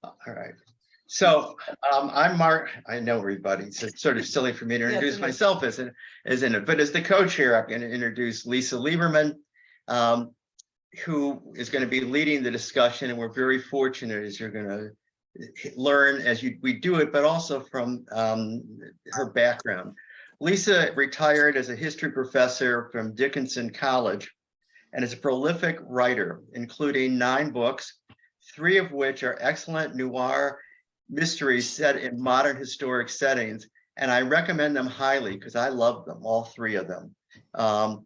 All right. So I'm Mark. I know everybody. So it's sort of silly for me to introduce myself as it, but as the co-chair, I'm going to introduce Lisa Lieberman, who is going to be leading the discussion. And we're very fortunate, as you're going to learn as we do it, but also from her background. Lisa retired as a history professor from Dickinson College and is a prolific writer, including 9 books, 3 of which are excellent noir mysteries set in modern historic settings. And I recommend them highly because I love them, all 3 of them. And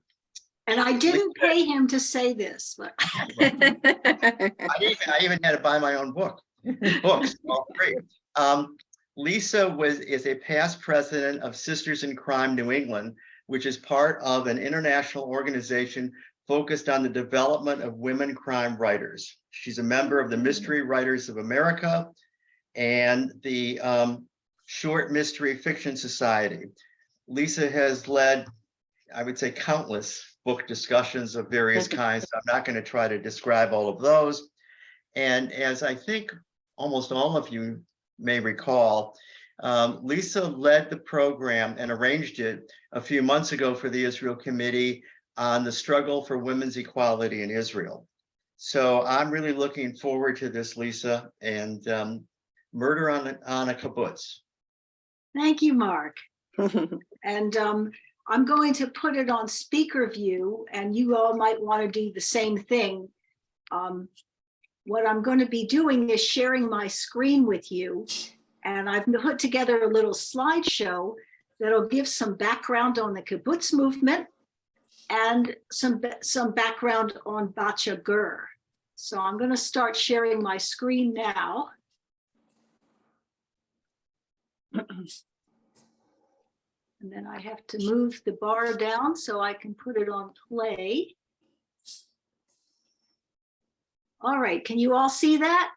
I didn't pay him to say this. But I even had to buy my own books, all 3. Lisa is a past president of Sisters in Crime New England, which is part of an international organization focused on the development of women crime writers. She's a member of the Mystery Writers of America and the Short Mystery Fiction Society. Lisa has led, I would say, countless book discussions of various kinds. I'm not going to try to describe all of those. And as I think almost all of you may recall, Lisa led the program and arranged it a few months ago for the Israel Committee on the struggle for women's equality in Israel. So I'm really looking forward to this, Lisa, and Murder on a Kibbutz. thank you, Mark. And I'm going to put it on speaker view, and you all might want to do the same thing. What I'm going to be doing is sharing my screen with you, and I've put together a little slideshow that'll give some background on the kibbutz movement and some background on Batya Gur. So I'm going to start sharing my screen now. And then I have to move the bar down so I can put it on play. All right, can you all see that?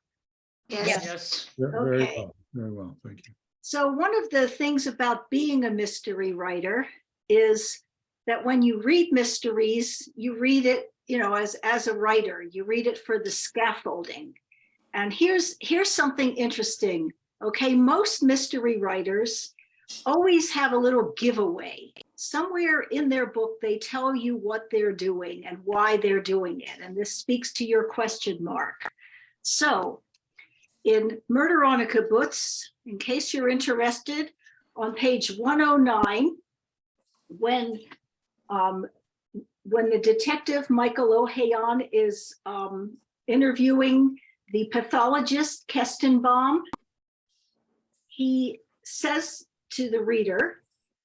Yes. Very Okay. well, very well, thank you. So one of the things about being a mystery writer is that when you read mysteries, you read it, you know, as a writer, you read it for the scaffolding. And here's something interesting. Okay, most mystery writers always have a little giveaway. Somewhere in their book, they tell you what they're doing and why they're doing it. And this speaks to your question, Mark. So in Murder on a Kibbutz, in case you're interested, on page 109, when the detective Michael Ohayon is interviewing the pathologist Kestenbaum, he says to the reader,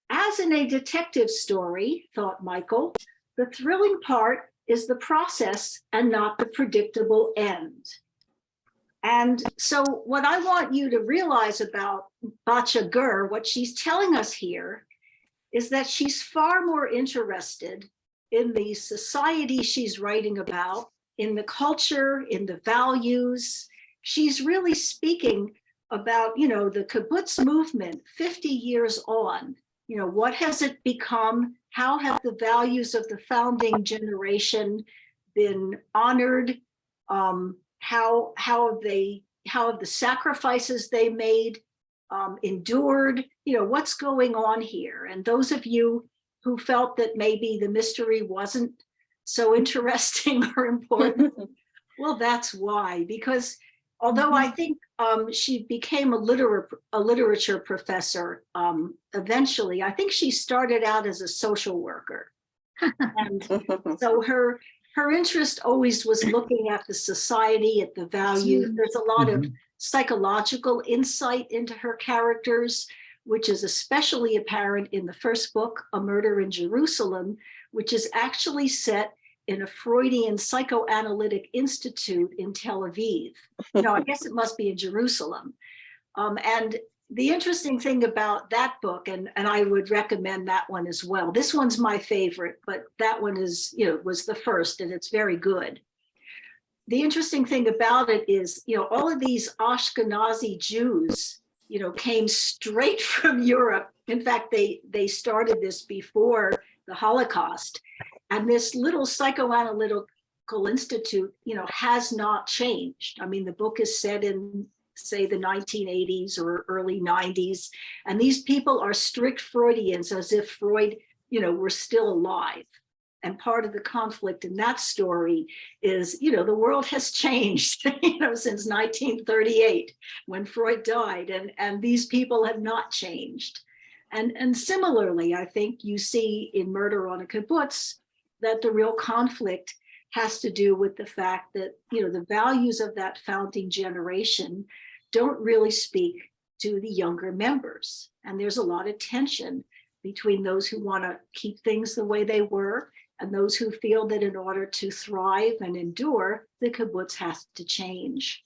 as in a detective story, thought Michael, the thrilling part is the process and not the predictable end. And so what I want you to realize about Batya Gur, what she's telling us here, is that she's far more interested in the society she's writing about, in the culture, in the values. She's really speaking about, you know, the kibbutz movement 50 years on. You know, what has it become? How have the values of the founding generation been honored? How have the sacrifices they made endured? You know, what's going on here? And those of you who felt that maybe the mystery wasn't so interesting or important, well, that's why. Because although I think she became a literature professor eventually, I think she started out as a social worker. And so her interest always was looking at the society, at the values. There's a lot of psychological insight into her characters, which is especially apparent in the first book, A Murder in Jerusalem, which is actually set in a Freudian psychoanalytic institute in Tel Aviv. No, I guess it must be in Jerusalem. And the interesting thing about that book, and I would recommend that one as well. This one's my favorite, but that one is, you know, was the first, and it's very good. The interesting thing about it is, you know, all of these Ashkenazi Jews, you know, came straight from Europe. In fact, they started this before the Holocaust. And this little psychoanalytic Institute, has not changed. I mean, the book is set in, say, the 1980s or early 90s, and these people are strict Freudians, as if Freud, were still alive. And part of the conflict in that story is, the world has changed, since 1938, when Freud died, and these people have not changed. And similarly, I think you see in Murder on a Kibbutz that the real conflict has to do with the fact that, the values of that founding generation don't really speak to the younger members. And there's a lot of tension between those who want to keep things the way they were and those who feel that in order to thrive and endure, the kibbutz has to change.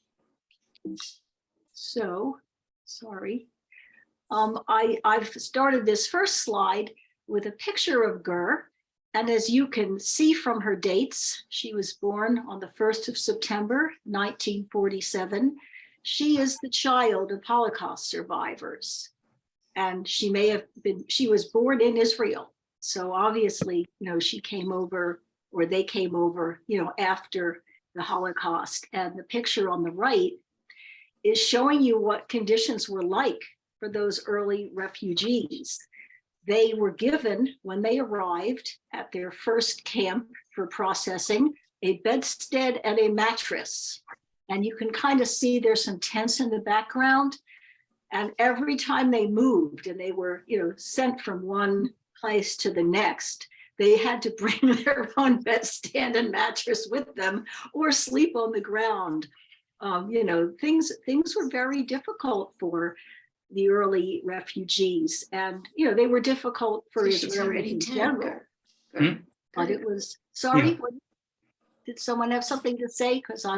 So, sorry. I've started this first slide with a picture of Ger. And as you can see from her dates, she was born on the 1st of September, 1947. She is the child of Holocaust survivors. And she was born in Israel. So obviously, she came over, or they came over, after the Holocaust. And the picture on the right is showing you what conditions were like for those early refugees. They were given, when they arrived at their first camp for processing, a bedstead and a mattress. And you can kind of see there's some tents in the background. And every time they moved and they were, sent from one place to the next, they had to bring their own bedstand and mattress with them or sleep on the ground. Things were very difficult for the early refugees, and they were difficult for Israelis in general. But it was, sorry, did someone have something to say? Because I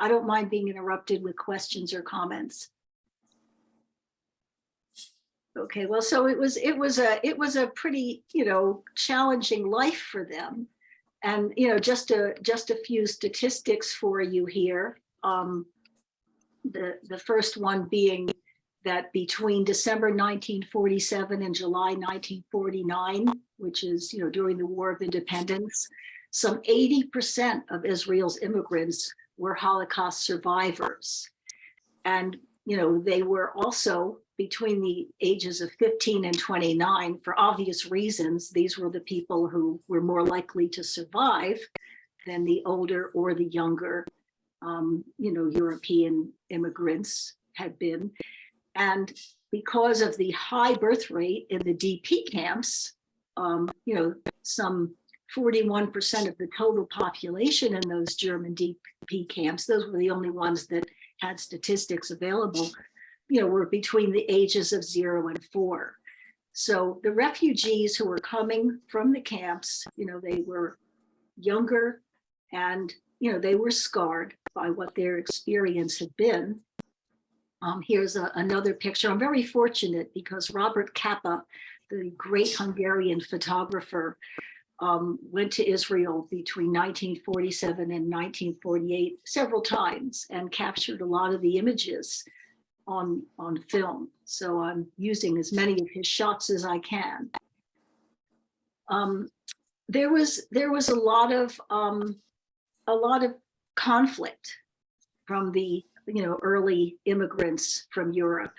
don't mind being interrupted with questions or comments. Okay, well, so it was a pretty challenging life for them, and just a few statistics for you here. The first one being that between December 1947 and July 1949, which is during the War of Independence, some 80% of Israel's immigrants were Holocaust survivors, and they were also between the ages of 15 and 29, for obvious reasons. These were the people who were more likely to survive than the older or the younger, European immigrants had been. And because of the high birth rate in the DP camps, some 41% of the total population in those German DP camps, those were the only ones that had statistics available, were between the ages of 0 and 4. So the refugees who were coming from the camps, they were younger and, they were scarred by what their experience had been. Here's another picture. I'm very fortunate because Robert Capa, the great Hungarian photographer, went to Israel between 1947 and 1948 several times and captured a lot of the images on film. So I'm using as many of his shots as I can. There was a lot of conflict from the early immigrants from Europe,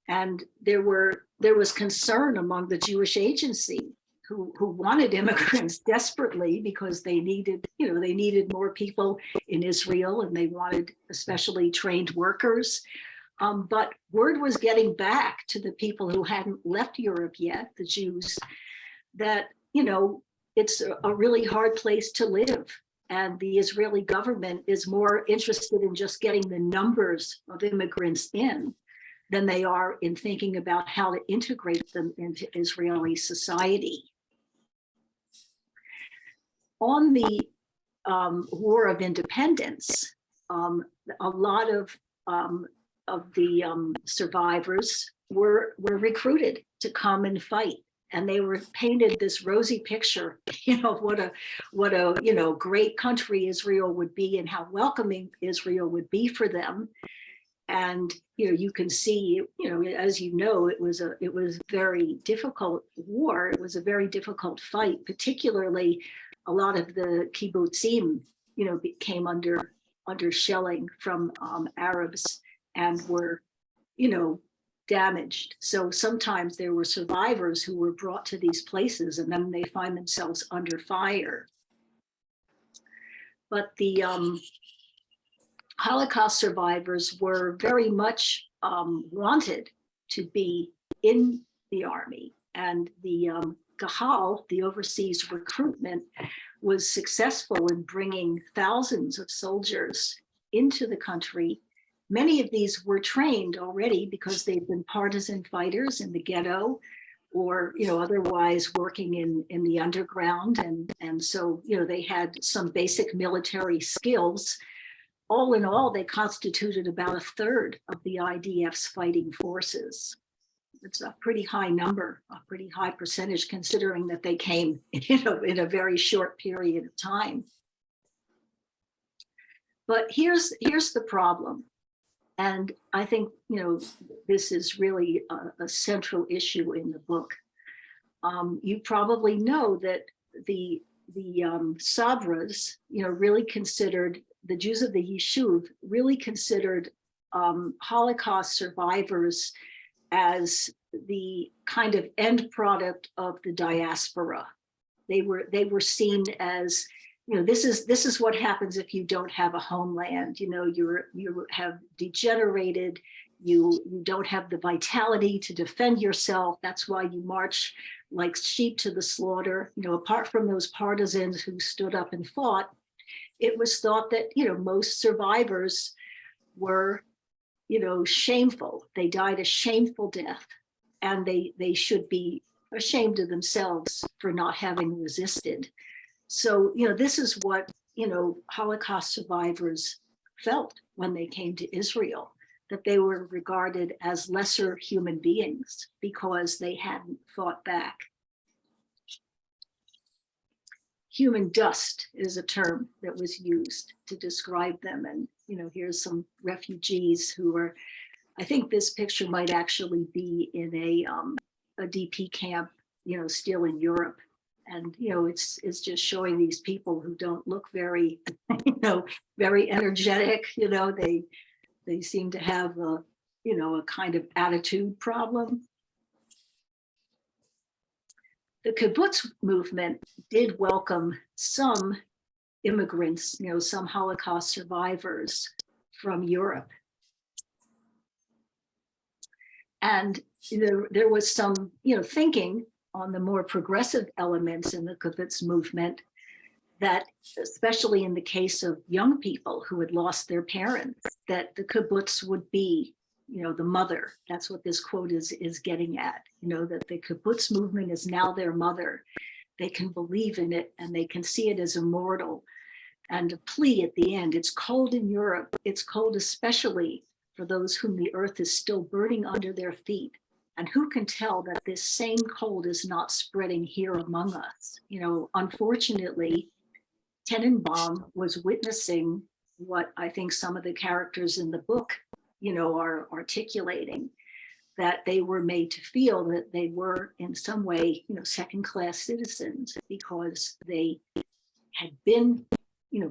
and there was concern among the Jewish Agency who wanted immigrants desperately because they needed more people in Israel, and they wanted especially trained workers. But word was getting back to the people who hadn't left Europe yet, the Jews, that it's a really hard place to live. And the Israeli government is more interested in just getting the numbers of immigrants in than they are in thinking about how to integrate them into Israeli society. On the War of Independence, a lot of the survivors were recruited to come and fight. And they were painted this rosy picture, of what a great country Israel would be and how welcoming Israel would be for them. And you can see, as it was a very difficult war. It was a very difficult fight, particularly a lot of the kibbutzim, came under shelling from Arabs and were, damaged. So sometimes there were survivors who were brought to these places and then they find themselves under fire. But the Holocaust survivors were very much wanted to be in the army, and the Gahal, the overseas recruitment, was successful in bringing thousands of soldiers into the country. Many of these were trained already because they'd been partisan fighters in the ghetto, or otherwise working in the underground, and so they had some basic military skills. All in all, they constituted about a third of the IDF's fighting forces. It's a pretty high number, a pretty high percentage, considering that they came in a very short period of time. But here's the problem. And I think, this is really a central issue in the book. You probably know that the Sabras, really considered, the Jews of the Yishuv really considered Holocaust survivors as the kind of end product of the diaspora. They were seen as, this is what happens if you don't have a homeland. You have degenerated. You don't have the vitality to defend yourself. That's why you march like sheep to the slaughter. Apart from those partisans who stood up and fought, it was thought that most survivors were shameful. They died a shameful death, and they should be ashamed of themselves for not having resisted. So, this is what, Holocaust survivors felt when they came to Israel, that they were regarded as lesser human beings because they hadn't fought back. Human dust is a term that was used to describe them. And, here's some refugees who are, I think this picture might actually be in a DP camp, still in Europe. And, it's just showing these people who don't look very, very energetic. They seem to have a kind of attitude problem. The Kibbutz movement did welcome some immigrants, some Holocaust survivors from Europe. And there was some, thinking on the more progressive elements in the Kibbutz movement, that especially in the case of young people who had lost their parents, that the Kibbutz would be, the mother. That's what this quote is getting at, that the Kibbutz movement is now their mother. They can believe in it and they can see it as immortal. And a plea at the end, it's cold in Europe. It's cold especially for those whom the earth is still burning under their feet. And who can tell that this same cold is not spreading here among us? Unfortunately, Tenenbaum was witnessing what I think some of the characters in the book, are articulating, that they were made to feel that they were in some way, second-class citizens because they had been,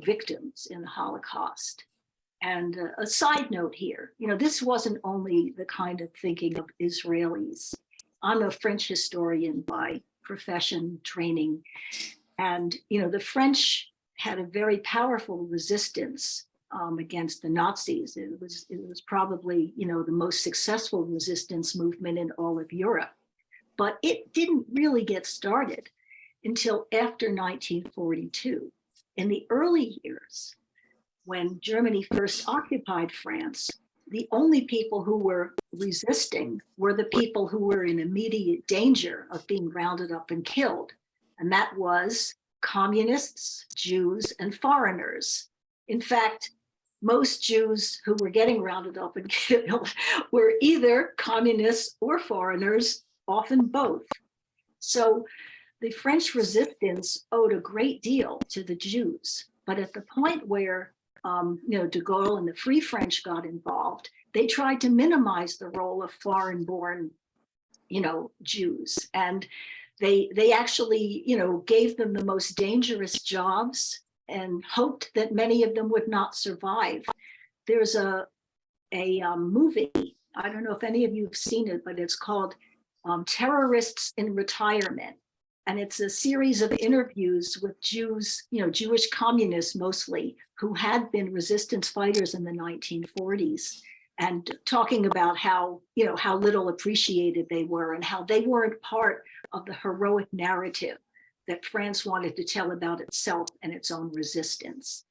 victims in the Holocaust. And a side note here, this wasn't only the kind of thinking of Israelis. I'm a French historian by profession, training, and the French had a very powerful resistance against the Nazis. It was probably the most successful resistance movement in all of Europe, but it didn't really get started until after 1942. In the early years, when Germany first occupied France, the only people who were resisting were the people who were in immediate danger of being rounded up and killed. And that was communists, Jews, and foreigners. In fact, most Jews who were getting rounded up and killed were either communists or foreigners, often both. So the French resistance owed a great deal to the Jews. But at the point where de Gaulle and the Free French got involved, they tried to minimize the role of foreign-born, Jews. And They actually, gave them the most dangerous jobs and hoped that many of them would not survive. There's a movie, I don't know if any of you have seen it, but it's called Terrorists in Retirement. And it's a series of interviews with Jews, Jewish communists mostly, who had been resistance fighters in the 1940s, and talking about how little appreciated they were and how they weren't part of the heroic narrative that France wanted to tell about itself and its own resistance.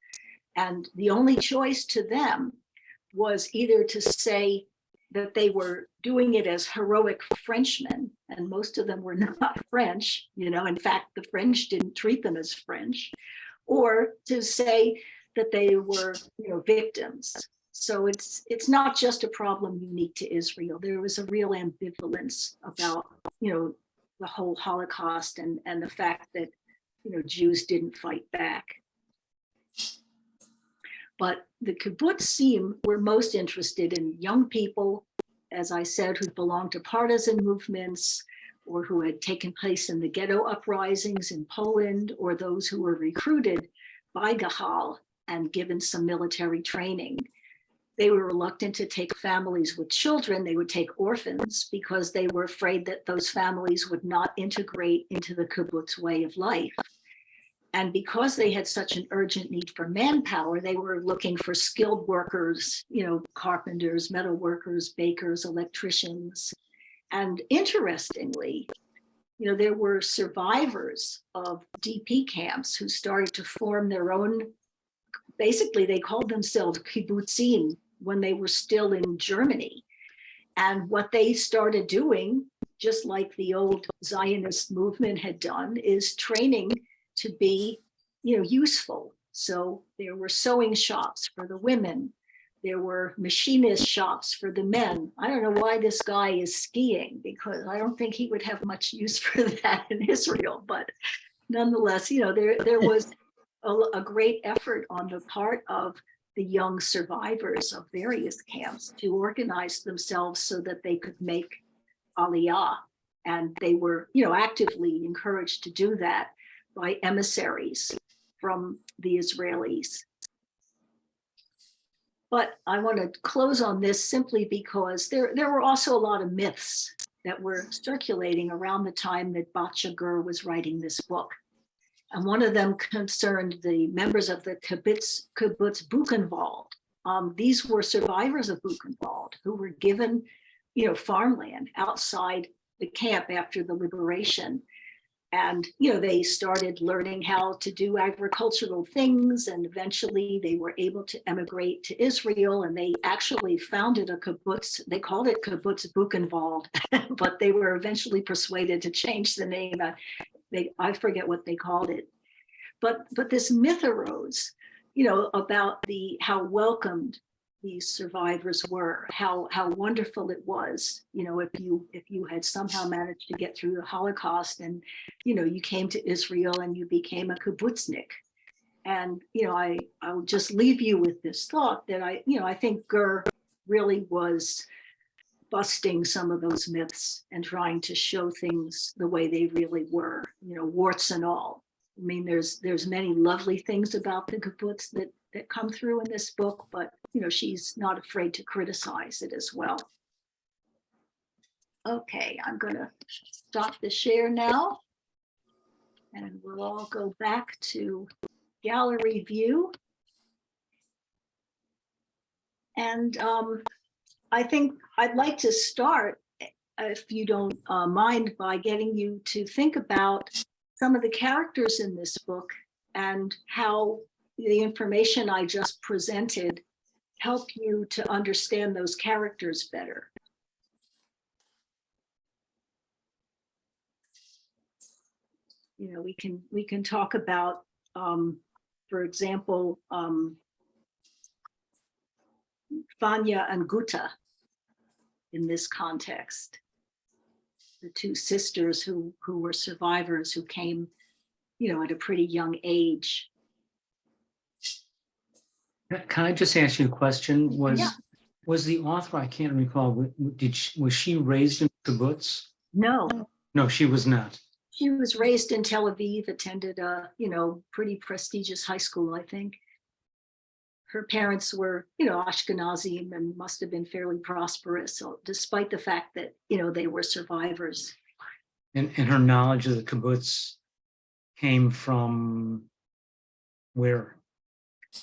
And the only choice to them was either to say that they were doing it as heroic Frenchmen, and most of them were not French, in fact, the French didn't treat them as French, or to say that they were, victims. So it's not just a problem unique to Israel. There was a real ambivalence about, the whole Holocaust and the fact that, Jews didn't fight back. But the kibbutzim were most interested in young people, as I said, who belonged to partisan movements or who had taken place in the ghetto uprisings in Poland, or those who were recruited by Gahal and given some military training. They were reluctant to take families with children. They would take orphans because they were afraid that those families would not integrate into the kibbutz way of life. And because they had such an urgent need for manpower, they were looking for skilled workers, carpenters, metal workers, bakers, electricians. And interestingly, there were survivors of DP camps who started to form their own, basically they called themselves kibbutzim when they were still in Germany. And what they started doing, just like the old Zionist movement had done, is training to be, useful. So there were sewing shops for the women. There were machinist shops for the men. I don't know why this guy is skiing, because I don't think he would have much use for that in Israel. But nonetheless, there was a great effort on the part of the young survivors of various camps to organize themselves so that they could make Aliyah. And they were, actively encouraged to do that by emissaries from the Israelis. But I want to close on this simply because there were also a lot of myths that were circulating around the time that Batya Gur was writing this book. And one of them concerned the members of the kibbutz Buchenwald. These were survivors of Buchenwald who were given, farmland outside the camp after the liberation. And, they started learning how to do agricultural things, and eventually they were able to emigrate to Israel, and they actually founded a kibbutz. They called it Kibbutz Buchenwald, but they were eventually persuaded to change the name. I forget what they called it. But this myth arose, about how welcomed these survivors were, how wonderful it was, if you had somehow managed to get through the Holocaust and, you came to Israel and you became a kibbutznik. And, I'll just leave you with this thought that I think Gur really was busting some of those myths and trying to show things the way they really were, warts and all. I mean, there's many lovely things about the kibbutz that come through in this book, but she's not afraid to criticize it as well. Okay, I'm going to stop the share now, and we'll all go back to gallery view. And I think I'd like to start, if you don't mind, by getting you to think about some of the characters in this book and how the information I just presented help you to understand those characters better. We can talk about, for example, Fanya and Guta in this context, the two sisters who were survivors who came, at a pretty young age. Can I just ask you a question? Was the author, I can't recall, was she raised in kibbutz? No. No, she was not. She was raised in Tel Aviv, attended a, pretty prestigious high school, I think. Her parents were, Ashkenazim and must have been fairly prosperous, so despite the fact that, they were survivors. And her knowledge of the kibbutz came from where?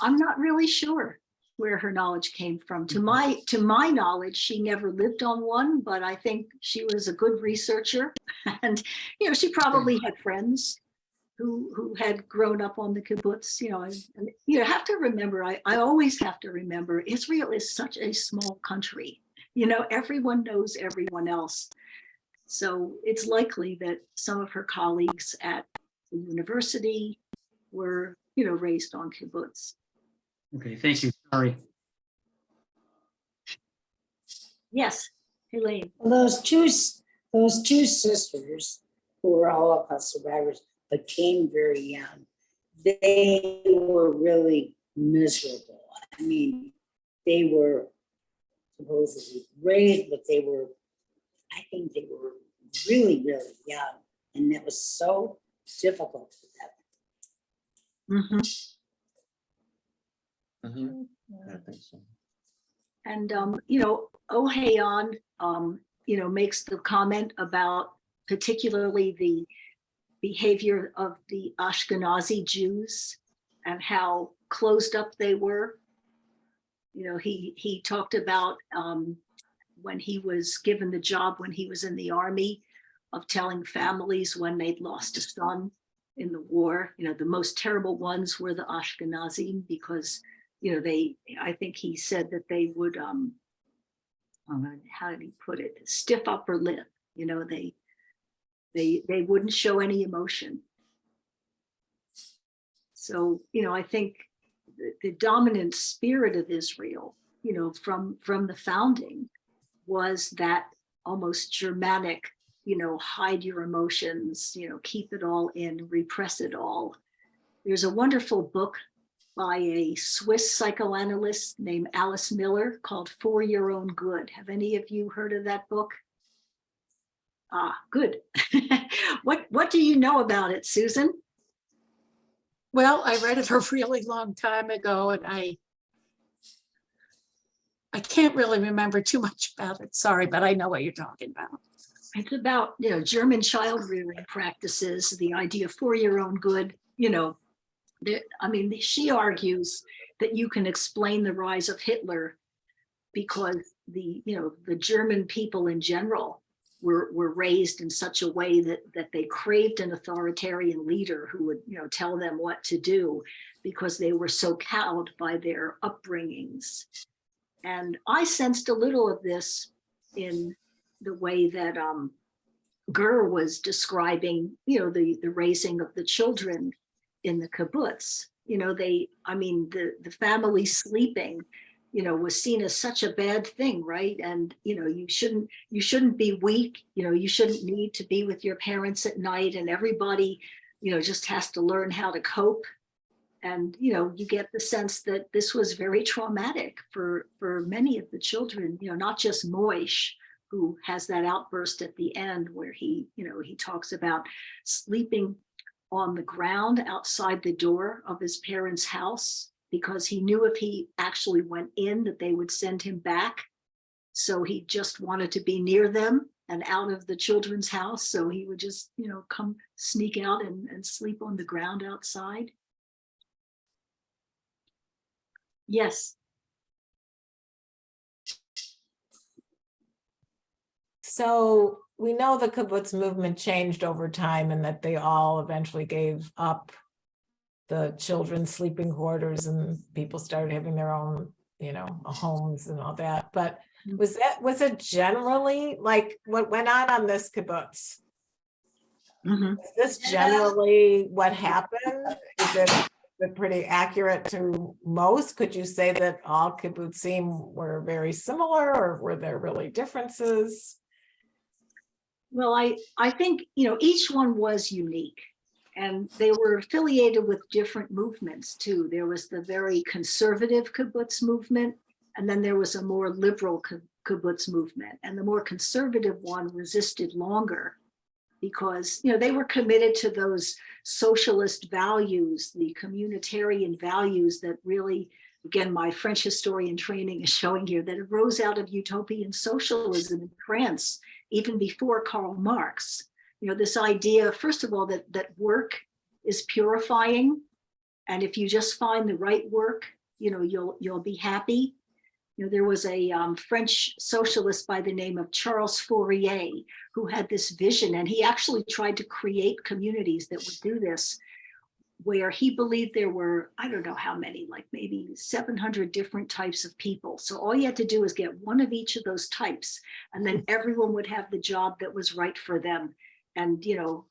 I'm not really sure where her knowledge came from. To my knowledge, she never lived on one, but I think she was a good researcher, and she probably had friends who had grown up on the kibbutz. And you have to remember. I always have to remember, Israel is such a small country. Everyone knows everyone else, so it's likely that some of her colleagues at the university were raised on kibbutz. Okay, thank you. Sorry. Yes, Elaine. Well, those two sisters who were Holocaust survivors but came very young, they were really miserable. I mean, they were supposedly raised, but I think they were really, really young. And that was so difficult for them. Mm-hmm. Mhm. I think so. And, Ohayon, makes the comment about particularly the behavior of the Ashkenazi Jews and how closed up they were. He talked about when he was given the job when he was in the army, of telling families when they'd lost a son in the war. The most terrible ones were the Ashkenazi, because I think he said that they would, how did he put it? Stiff upper lip. They wouldn't show any emotion. So, I think the dominant spirit of Israel, from the founding, was that almost Germanic, hide your emotions, keep it all in, repress it all. There's a wonderful book by a Swiss psychoanalyst named Alice Miller called For Your Own Good. Have any of you heard of that book? Ah, good. What do you know about it, Susan? Well, I read it a really long time ago, and I can't really remember too much about it. Sorry, but I know what you're talking about. It's about, German child rearing practices, the idea for your own good. She argues that you can explain the rise of Hitler because the German people in general were raised in such a way that they craved an authoritarian leader who would, tell them what to do, because they were so cowed by their upbringings. And I sensed a little of this in the way that Gur was describing, the raising of the children in the kibbutz. The family sleeping, was seen as such a bad thing, right? And you shouldn't be weak. You shouldn't need to be with your parents at night, and everybody, just has to learn how to cope. And you get the sense that this was very traumatic for many of the children. Not just Moish, who has that outburst at the end where he talks about sleeping on the ground outside the door of his parents' house, because he knew if he actually went in that they would send him back. So he just wanted to be near them and out of the children's house. So he would just, come sneak out and sleep on the ground outside. Yes. So we know the kibbutz movement changed over time, and that they all eventually gave up the children's sleeping quarters, and people started having their own, homes and all that. But was it generally like what went on this kibbutz? Mm-hmm. Is this generally what happened? Is it pretty accurate to most? Could you say that all kibbutzim were very similar, or were there really differences? Well, I think, each one was unique, and they were affiliated with different movements too. There was the very conservative kibbutz movement, and then there was a more liberal kibbutz movement. And the more conservative one resisted longer because, they were committed to those socialist values, the communitarian values that really, again, my French historian training is showing here that arose out of utopian socialism in France, even before Karl Marx. This idea, first of all, that work is purifying. And if you just find the right work, you'll be happy. There was a French socialist by the name of Charles Fourier who had this vision, and he actually tried to create communities that would do this, where he believed there were, I don't know how many, like maybe 700 different types of people. So all you had to do is get one of each of those types, and then everyone would have the job that was right for them. And,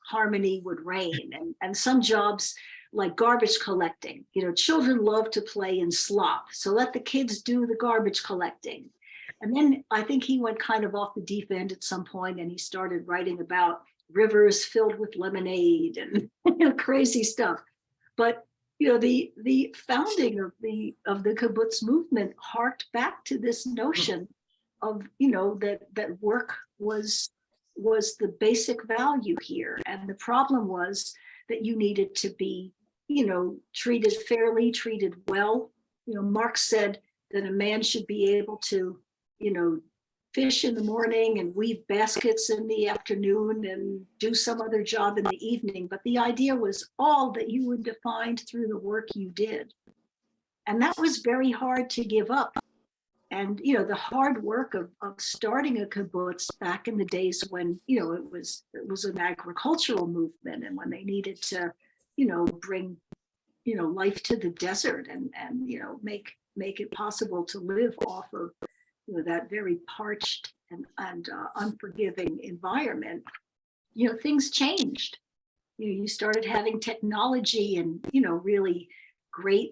harmony would reign. And some jobs, like garbage collecting, children love to play in slop. So let the kids do the garbage collecting. And then I think he went kind of off the deep end at some point, and he started writing about rivers filled with lemonade and crazy stuff. But the founding of the kibbutz movement harked back to this notion of that work was the basic value here. And the problem was that you needed to be treated fairly, treated well. Marx said that a man should be able to fish in the morning and weave baskets in the afternoon and do some other job in the evening. But the idea was all that you were defined through the work you did. And that was very hard to give up. And, the hard work of starting a kibbutz back in the days when, it was an agricultural movement, and when they needed to, bring, life to the desert and make it possible to live off of that very parched and unforgiving environment, things changed. You started having technology and, really great,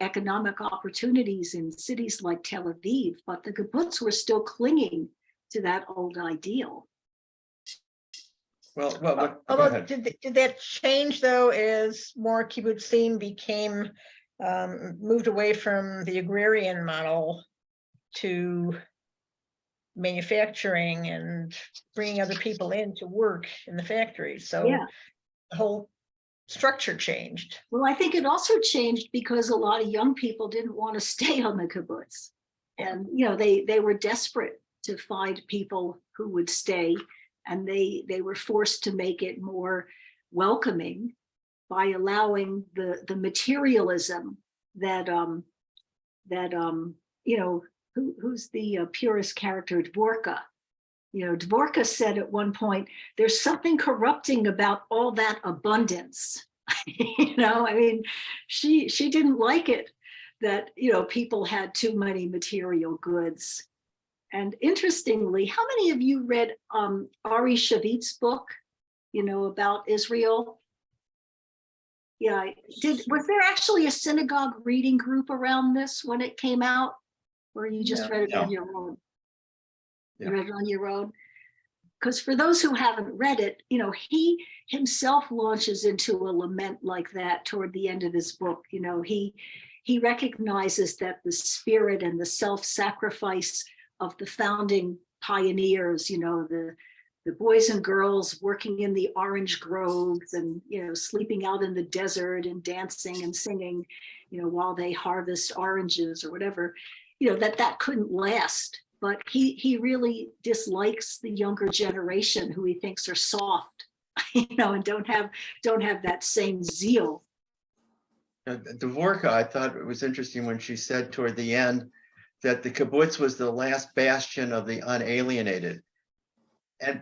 economic opportunities in cities like Tel Aviv, but the kibbutz were still clinging to that old ideal. Well, go Although, ahead. did that change though, as more kibbutzim became moved away from the agrarian model to manufacturing and bringing other people in to work in the factory? So Yeah. the whole structure changed. Well, I think it also changed because a lot of young people didn't want to stay on the kibbutz. And, they were desperate to find people who would stay, and they were forced to make it more welcoming by allowing the materialism that, who's the purest character, Dvorka. Dvorka said at one point, there's something corrupting about all that abundance. She didn't like it that, people had too many material goods. And interestingly, how many of you read Ari Shavit's book, about Israel? Yeah, was there actually a synagogue reading group around this when it came out? Or you just read it on your own? Yeah. You read it on your own? Because for those who haven't read it, he himself launches into a lament like that toward the end of his book. He recognizes that the spirit and the self-sacrifice of the founding pioneers, the boys and girls working in the orange groves and, sleeping out in the desert and dancing and singing, while they harvest oranges or whatever, that couldn't last. But he really dislikes the younger generation who he thinks are soft, and don't have that same zeal. Dvorka, I thought it was interesting when she said toward the end that the kibbutz was the last bastion of the unalienated.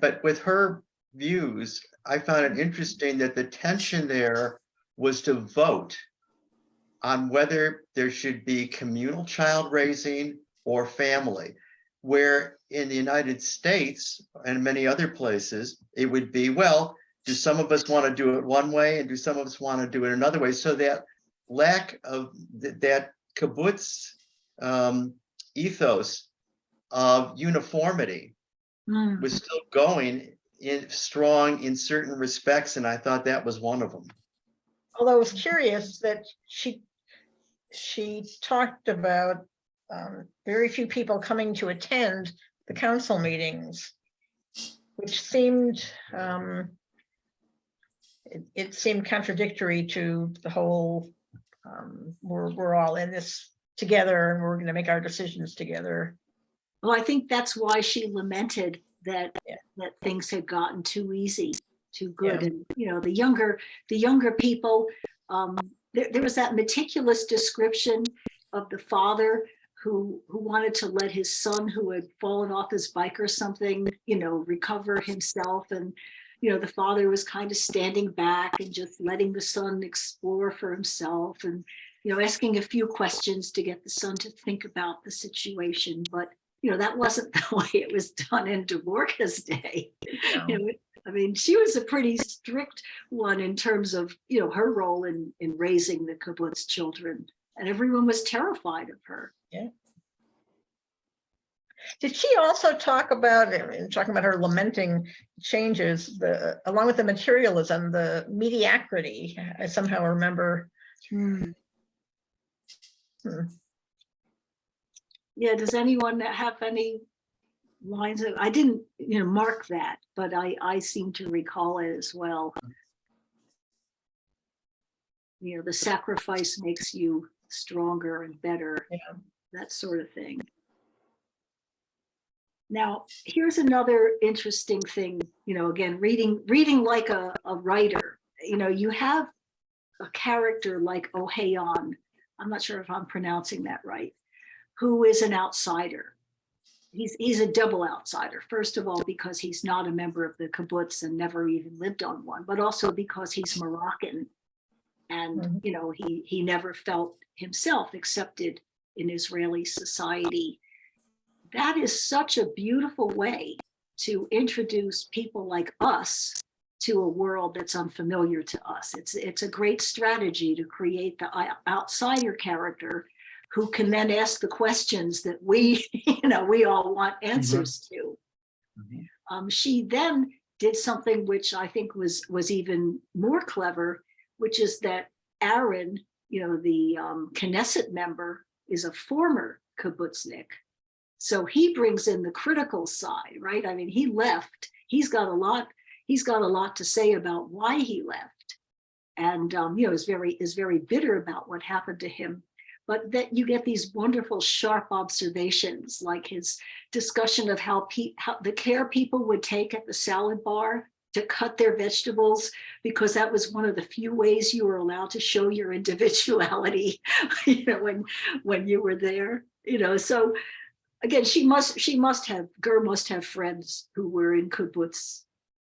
But with her views, I found it interesting that the tension there was to vote on whether there should be communal child raising or family, where in the United States and many other places, it would be, well, do some of us want to do it one way and do some of us want to do it another way? So that lack of that kibbutz ethos of uniformity was still going strong in certain respects, and I thought that was one of them. Although I was curious that she talked about very few people coming to attend the council meetings. which seemed, it seemed contradictory to the whole, we're all in this together and we're going to make our decisions together. Well, I think that's why she lamented that Yeah. that things had gotten too easy, too good. Yeah. And you know, the younger people, there was that meticulous description of the father who wanted to let his son, who had fallen off his bike or something, you know, recover himself. And you know, the father was kind of standing back and just letting the son explore for himself, and you know, asking a few questions to get the son to think about the situation. But you know, that wasn't the way it was done in Dvorka's day. No. You know, I mean, she was a pretty strict one in terms of, you know, her role in raising the kibbutz children, and everyone was terrified of her. Yeah. Did she also talk about, in talking about her lamenting changes, along with the materialism, the mediocrity? I somehow remember. Yeah, does anyone have any lines of, I didn't, you know, mark that, but I seem to recall it as well. You know, the sacrifice makes you stronger and better, Yeah. that sort of thing. Now, here's another interesting thing, you know, again, reading like a writer, you know, you have a character like Ohayon, I'm not sure if I'm pronouncing that right, who is an outsider. He's a double outsider. First of all, because he's not a member of the kibbutz and never even lived on one, but also because he's Moroccan. And, you know, he never felt himself accepted in Israeli society. That is such a beautiful way to introduce people like us to a world that's unfamiliar to us. It's a great strategy to create the outsider character who can then ask the questions that we, you know, we all want answers to. She then did something which I think was even more clever, which is that Aaron, you know, the Knesset member, is a former kibbutznik. So he brings in the critical side, right? I mean, he left. He's got a lot to say about why he left, and you know, is very bitter about what happened to him. But that you get these wonderful, sharp observations, like his discussion of how the care people would take at the salad bar to cut their vegetables, because that was one of the few ways you were allowed to show your individuality, you know, when you were there, you know. So again, Ger must have friends who were in kibbutz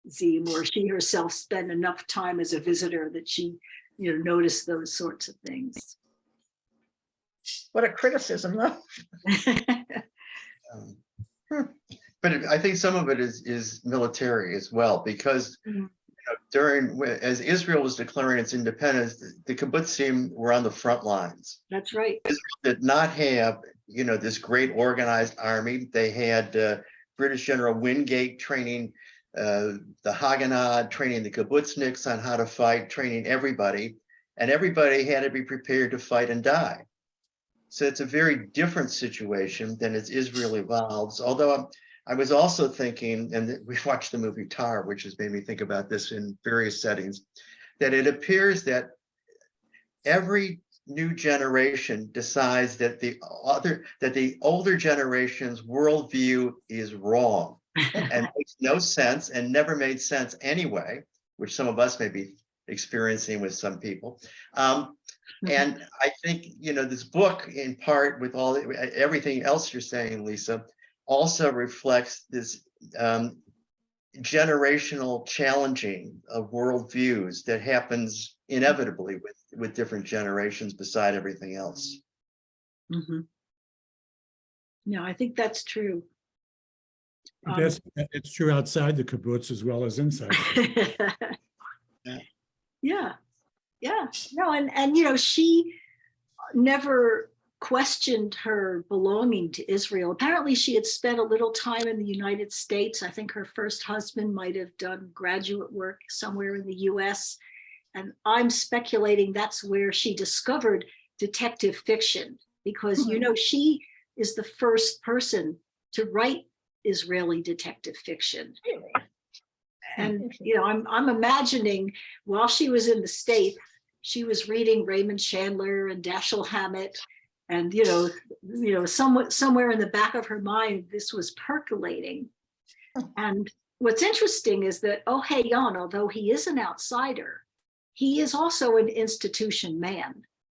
zim, or she herself spent enough time as a visitor that she, you know, noticed those sorts of things. What a criticism, though. But I think some of it is military as well, because you know, as Israel was declaring its independence, the kibbutzim were on the front lines. That's right. Israel did not have, you know, this great organized army. They had British General Wingate training the Haganah, training the kibbutzniks on how to fight, training everybody, and everybody had to be prepared to fight and die. So it's a very different situation than as Israel evolves. Although I was also thinking, and we watched the movie Tar, which has made me think about this in various settings, that it appears that every new generation decides that the older generation's worldview is wrong and makes no sense and never made sense anyway, which some of us may be experiencing with some people. And I think, you know, this book, in part with everything else you're saying, Lisa, also reflects this generational challenging of worldviews that happens inevitably with different generations beside everything else. No, I think that's true. It's true outside the kibbutz as well as inside. Yeah. No, and you know, she never questioned her belonging to Israel. Apparently she had spent a little time in the United States. I think her first husband might have done graduate work somewhere in the US. And I'm speculating that's where she discovered detective fiction, because you know, she is the first person to write Israeli detective fiction. And, you know, I'm imagining while she was in the States, she was reading Raymond Chandler and Dashiell Hammett. And, you know, somewhere in the back of her mind, this was percolating. And what's interesting is that Oh Hae-yeon, although he is an outsider, he is also an institution man.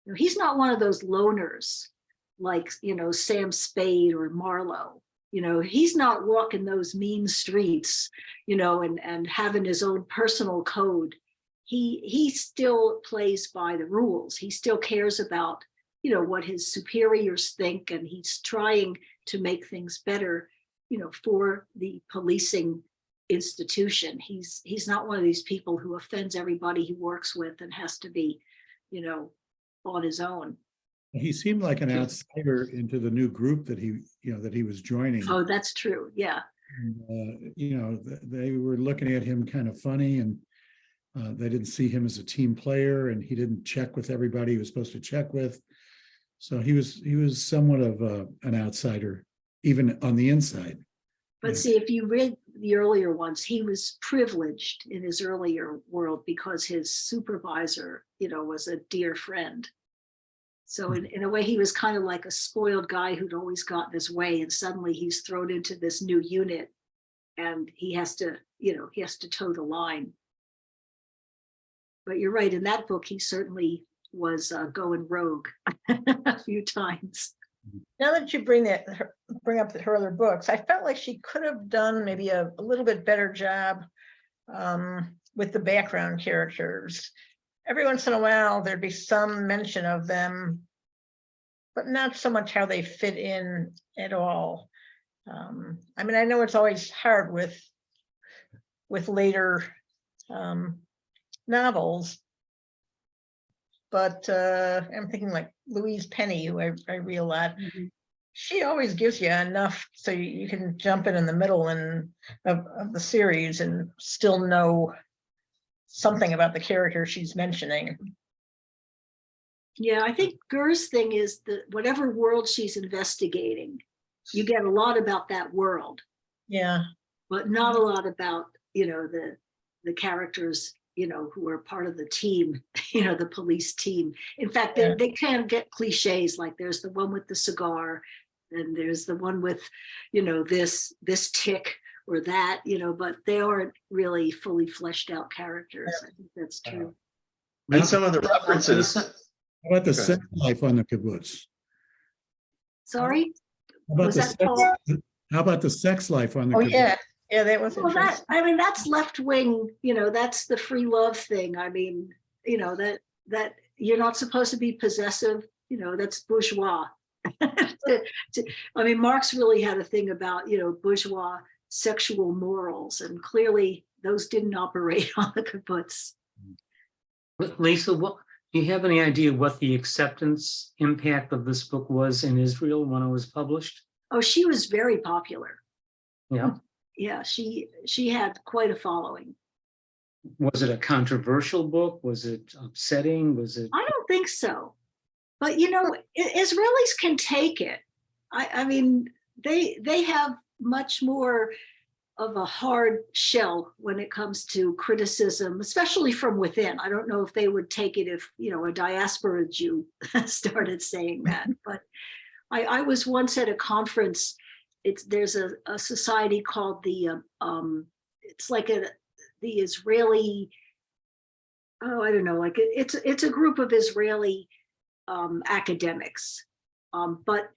You know, he's not one of those loners like, you know, Sam Spade or Marlowe. You know, he's not walking those mean streets, you know, and having his own personal code. He still plays by the rules. He still cares about, you know, what his superiors think, and he's trying to make things better, you know, for the policing institution. He's not one of these people who offends everybody he works with and has to be, you know, on his own. He seemed like an outsider into the new group that he was joining. Oh, that's true. Yeah. And, you know, they were looking at him kind of funny, and they didn't see him as a team player, and he didn't check with everybody he was supposed to check with. So he was somewhat of an outsider, even on the inside. But see, if you read the earlier ones, he was privileged in his earlier world because his supervisor, you know, was a dear friend. So in a way, he was kind of like a spoiled guy who'd always gotten his way, and suddenly he's thrown into this new unit, and he has to, you know, he has to toe the line. But you're right, in that book, he certainly was going rogue a few times. Now that you bring up her other books, I felt like she could have done maybe a little bit better job with the background characters. Every once in a while, there'd be some mention of them, but not so much how they fit in at all. I mean, I know it's always hard with later novels, but I'm thinking like Louise Penny, who I read a lot. Mm-hmm. She always gives you enough so you can jump in the middle of the series and still know something about the character she's mentioning. Yeah, I think Gur's thing is that whatever world she's investigating, you get a lot about that world, Yeah. but not a lot about, you know, the characters, you know, who are part of the team, you know, the police team. In fact, they can get cliches, like there's the one with the cigar, and there's the one with, you know, this tick or that, you know, but they aren't really fully fleshed out characters. I think that's true. And some of the references. How about the Go sex life on the kibbutz? Sorry? How about Was the that sex, Paul? how about the sex life on the Oh, kibbutz? yeah, that was Well, interesting. I mean, that's left wing, you know, that's the free love thing. I mean, you know, that you're not supposed to be possessive, you know, that's bourgeois. I mean, Marx really had a thing about, you know, bourgeois sexual morals, and clearly those didn't operate on the kibbutz. Lisa, do you have any idea what the acceptance impact of this book was in Israel when it was published? Oh, she was very popular. Yeah. Yeah, she had quite a following. Was it a controversial book? Was it upsetting? Was it? I don't think so. But, you know, Israelis can take it. I mean, they have much more of a hard shell when it comes to criticism, especially from within. I don't know if they would take it if, you know, a diaspora Jew started saying that. But I was once at a conference. There's a society called the it's like the Israeli, oh, I don't know, like it's a group of Israeli academics, but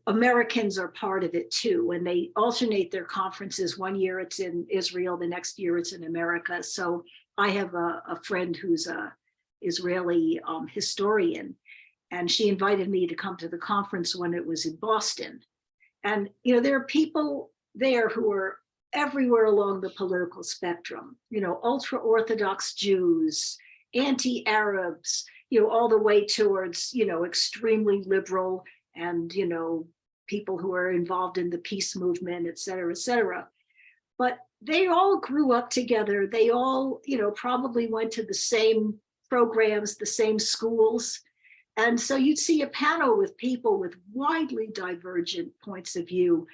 Americans are part of it too, and they alternate their conferences. One year it's in Israel, the next year it's in America. So I have a friend who's a Israeli historian, and she invited me to come to the conference when it was in Boston. And, you know, there are people there who are everywhere along the political spectrum, you know, ultra-Orthodox Jews, anti-Arabs, you know, all the way towards, you know, extremely liberal and, you know, people who are involved in the peace movement, et cetera, et cetera. But they all grew up together. They all, you know, probably went to the same programs, the same schools. And so you'd see a panel with people with widely divergent points of view.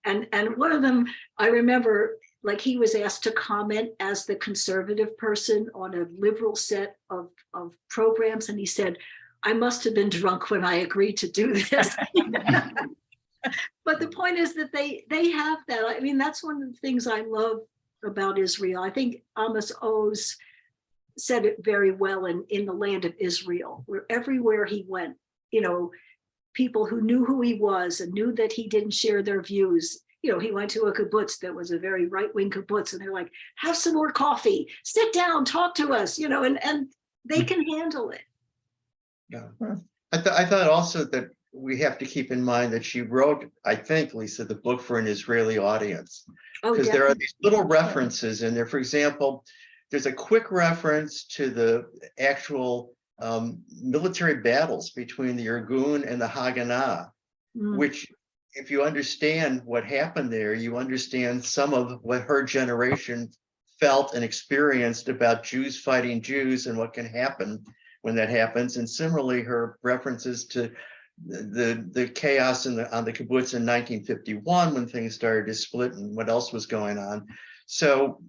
And one of them, I remember, like he was asked to comment as the conservative person on a liberal set of programs. And he said, I must have been drunk when I agreed to do this. But the point is that they have that. I mean, that's one of the things I love about Israel. I think Amos Oz said it very well in the land of Israel, where everywhere he went, you know, people who knew who he was and knew that he didn't share their views. You know, he went to a kibbutz that was a very right-wing kibbutz, and they're like, have some more coffee, sit down, talk to us, you know, and they can handle it. Yeah. I thought also that we have to keep in mind that she wrote, I think, Lisa, the book for an Israeli audience. Oh, Because there are definitely. these little references in there. For example, there's a quick reference to the actual military battles between the Irgun and the Haganah, Mm. which, if you understand what happened there, you understand some of what her generation felt and experienced about Jews fighting Jews and what can happen when that happens. And similarly, her references to the chaos on the kibbutz in 1951 when things started to split and what else was going on. So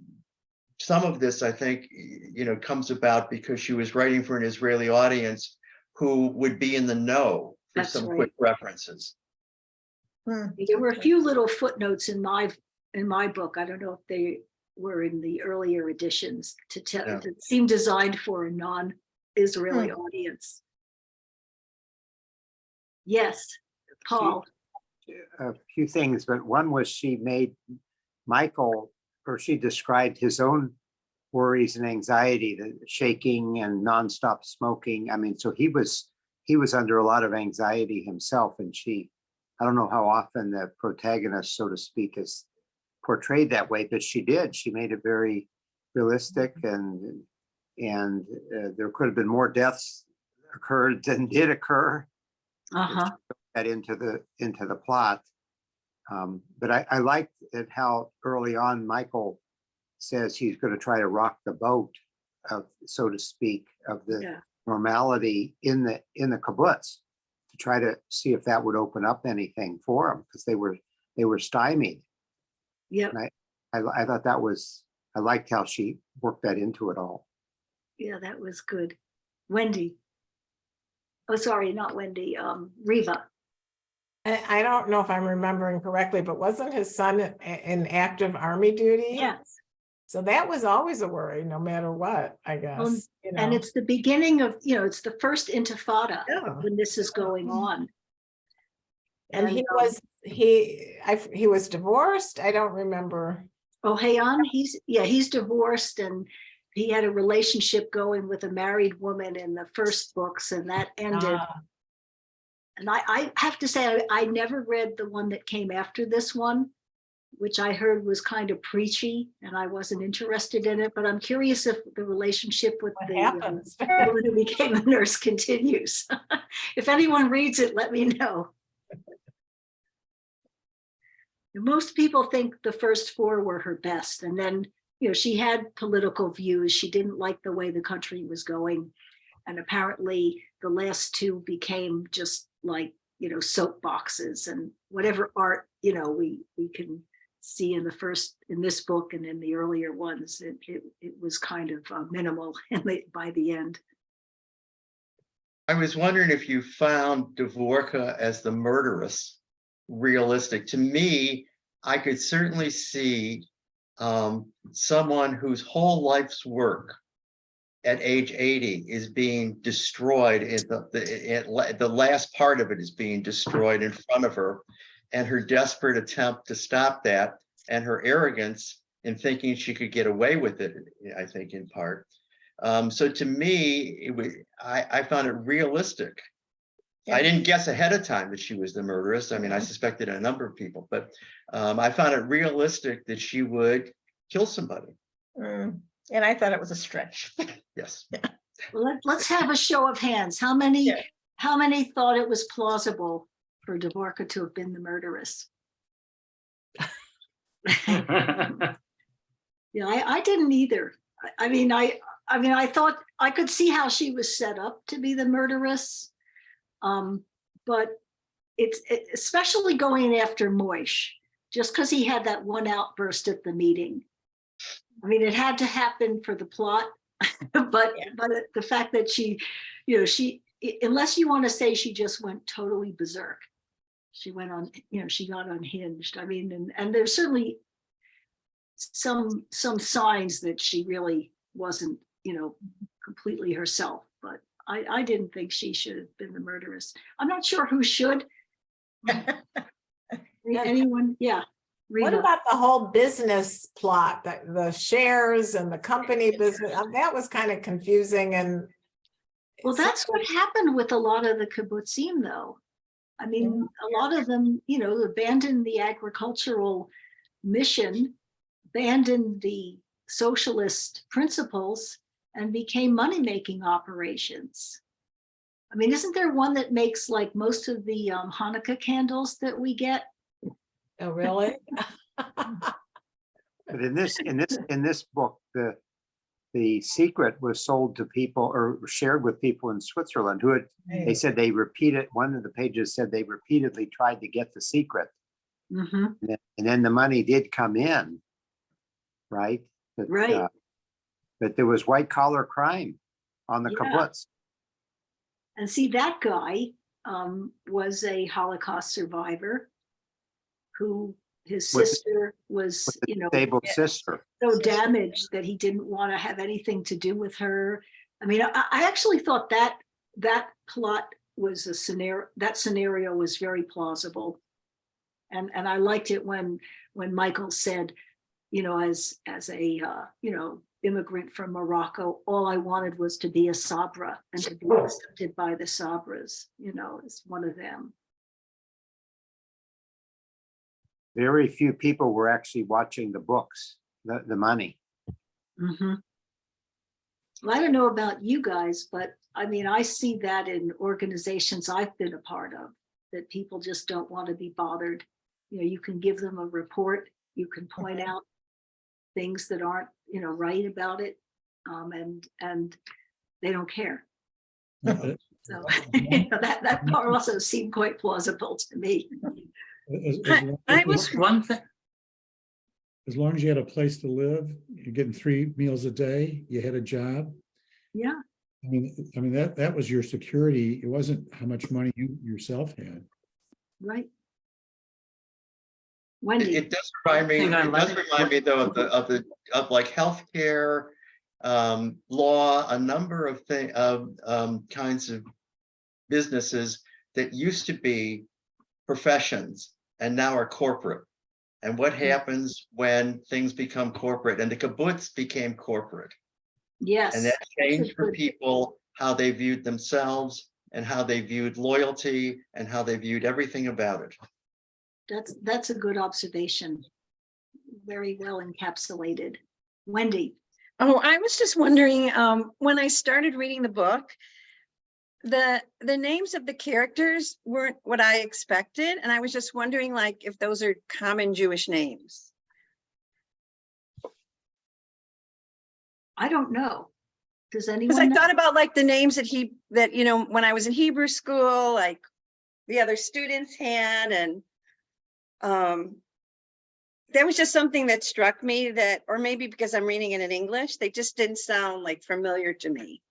some of this, I think, you know, comes about because she was writing for an Israeli audience who would be in the know for That's some right. quick references. There were a few little footnotes in my book. I don't know if they were in the earlier editions to tell Yeah. that seemed designed for a non-Israeli audience. Yes, Paul. A few things, but one was she made Michael, or she described his own worries and anxiety, the shaking and nonstop smoking. I mean, so he was under a lot of anxiety himself, and I don't know how often the protagonist, so to speak, is portrayed that way, but she did. She made it very realistic, and there could have been more deaths occurred than did occur. Uh-huh. That into the plot. But I liked it how early on Michael says he's going to try to rock the boat of, so to speak, of the normality in the kibbutz, to try to see if that would open up anything for them, because they were stymied. Yep. And I thought I liked how she worked that into it all. Yeah, that was good. Wendy. Oh, sorry, not Wendy. Riva. I don't know if I'm remembering correctly, but wasn't his son in active army duty? Yes. So that was always a worry, no matter what, I guess. You know. And it's the beginning of, you know, it's the first intifada Yeah. when this is going on. And he was divorced. I don't remember. Oh, Hayan, he's divorced, and he had a relationship going with a married woman in the first books, and that ended. And I have to say, I never read the one that came after this one, which I heard was kind of preachy, and I wasn't interested in it. But I'm curious if the relationship with What the happens? woman who became a nurse continues. If anyone reads it, let me know. Most people think the first four were her best, and then, you know, she had political views. She didn't like the way the country was going, and apparently the last two became just like, you know, soapboxes and whatever art, you know, we can see in this book and in the earlier ones. It was kind of minimal by the end. I was wondering if you found Dvorka as the murderess realistic. To me, I could certainly see someone whose whole life's work at age 80 is being destroyed. The last part of it is being destroyed in front of her, and her desperate attempt to stop that, and her arrogance in thinking she could get away with it, I think, in part. So to me, I found it realistic. I didn't guess ahead of time that she was the murderess. I mean, I suspected a number of people, but I found it realistic that she would kill somebody. And I thought it was a stretch. Yes. Well, let's have a show of hands. How many thought it was plausible for Dvorka to have been the murderess? Yeah, I didn't either. I mean, I thought I could see how she was set up to be the murderess, but it's especially going after Moish. just because he had that one outburst at the meeting. I mean, it had to happen for the plot, but the fact that she, unless you want to say she just went totally berserk, she went on, she got unhinged. I mean, and there's certainly some signs that she really wasn't, completely herself, but I didn't think she should have been the murderess. I'm not sure who should. Anyone? Yeah. What Rita. about the whole business plot, the shares and the company business? That was kind of confusing and. Well, that's what happened with a lot of the kibbutzim, though. I mean, a lot of them, abandoned the agricultural mission, abandoned the socialist principles, and became money-making operations. I mean, isn't there one that makes like most of the Hanukkah candles that we get? Oh, really? But in this book, the secret was sold to people or shared with people in Switzerland who they said they repeated, one of the pages said they repeatedly tried to get the secret. Mm-hmm. And then the money did come in, right? Right. But there was white collar crime on the kibbutz. And see, that guy was a Holocaust survivor who his sister was, Disabled sister. so damaged that he didn't want to have anything to do with her. I mean, I actually thought that plot was that scenario was very plausible. And I liked it when Michael said, as a, immigrant from Morocco, all I wanted was to be a Sabra and to be accepted by the Sabras, as one of them. Very few people were actually watching the books, the money. Mm-hmm. Well, I don't know about you guys, but I mean, I see that in organizations I've been a part of, that people just don't want to be bothered. You can give them a report, you can point out things that aren't, right about it, and they don't care. So that part also seemed quite plausible to me. I was one thing. As long as you had a place to live, you're getting 3 meals a day, you had a job. Yeah. I mean that was your security. It wasn't how much money you yourself had. Right. Wendy. It does remind me. It does remind me though of like healthcare, law, a number of kinds of businesses that used to be professions and now are corporate. And what happens when things become corporate? And the kibbutz became corporate. Yes. And that changed for people how they viewed themselves and how they viewed loyalty and how they viewed everything about it. That's a good observation. Very well encapsulated. Wendy. Oh, I was just wondering, when I started reading the book, the names of the characters weren't what I expected. And I was just wondering, like, if those are common Jewish names. I don't know. Does anyone Because I know? thought about like the names that when I was in Hebrew school, like the other students had, and that was just something that struck me, that, or maybe because I'm reading it in English, they just didn't sound like familiar to me.